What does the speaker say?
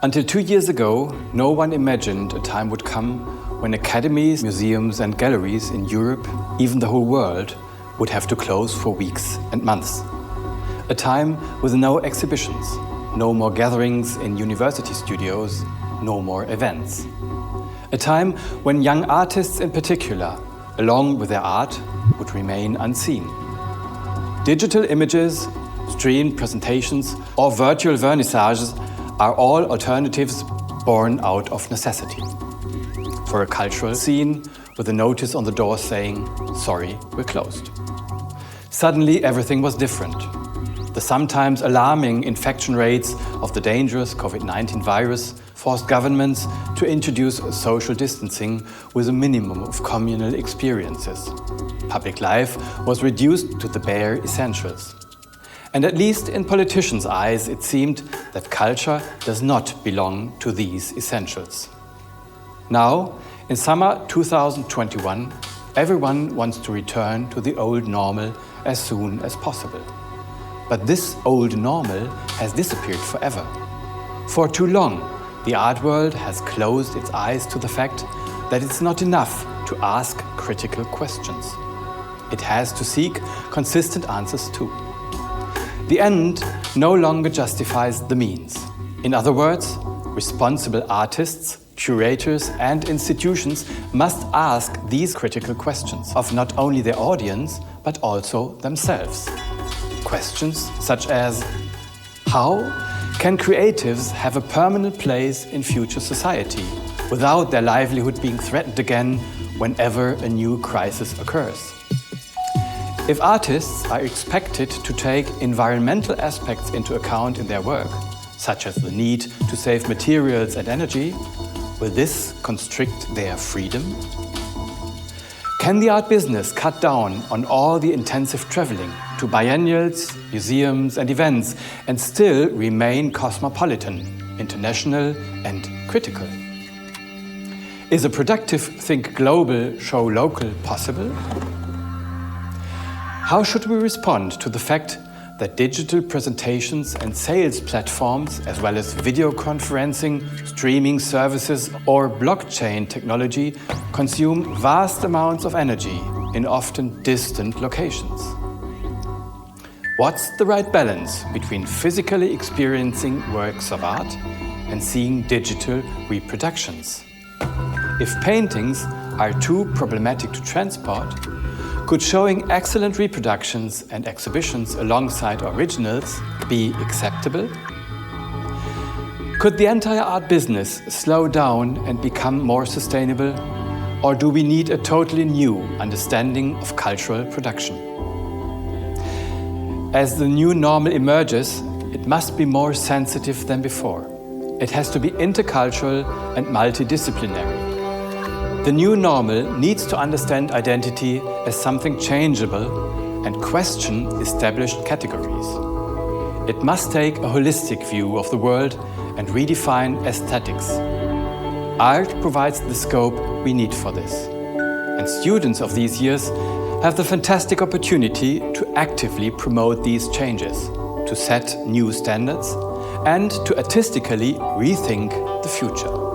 Until 2 years ago, no one imagined a time would come when academies, museums and galleries in Europe, even the whole world, would have to close for weeks and months. A time with no exhibitions, no more gatherings in university studios, no more events. A time when young artists in particular, along with their art, would remain unseen. Digital images, streamed presentations or virtual vernissages are all alternatives born out of necessity. For a cultural scene with a notice on the door saying, "Sorry, we're closed." Suddenly everything was different. The sometimes alarming infection rates of the dangerous COVID-19 virus forced governments to introduce social distancing with a minimum of communal experiences. Public life was reduced to the bare essentials. And at least in politicians' eyes, it seemed that culture does not belong to these essentials. Now, in summer 2021, everyone wants to return to the old normal as soon as possible. But this old normal has disappeared forever. For too long, the art world has closed its eyes to the fact that it's not enough to ask critical questions. It has to seek consistent answers too. The end no longer justifies the means. In other words, responsible artists, curators and institutions must ask these critical questions of not only their audience, but also themselves. Questions such as, how can creatives have a permanent place in future society without their livelihood being threatened again whenever a new crisis occurs? If artists are expected to take environmental aspects into account in their work, such as the need to save materials and energy, will this constrict their freedom? Can the art business cut down on all the intensive traveling to biennials, museums and events and still remain cosmopolitan, international and critical? Is a productive think global, show local possible? How should we respond to the fact that digital presentations and sales platforms, as well as video conferencing, streaming services or blockchain technology, consume vast amounts of energy in often distant locations? What's the right balance between physically experiencing works of art and seeing digital reproductions? If paintings are too problematic to transport, could showing excellent reproductions and exhibitions alongside originals be acceptable? Could the entire art business slow down and become more sustainable? Or do we need a totally new understanding of cultural production? As the new normal emerges, it must be more sensitive than before. It has to be intercultural and multidisciplinary. The new normal needs to understand identity as something changeable and question established categories. It must take a holistic view of the world and redefine aesthetics. Art provides the scope we need for this. And students of these years have the fantastic opportunity to actively promote these changes, to set new standards, and to artistically rethink the future.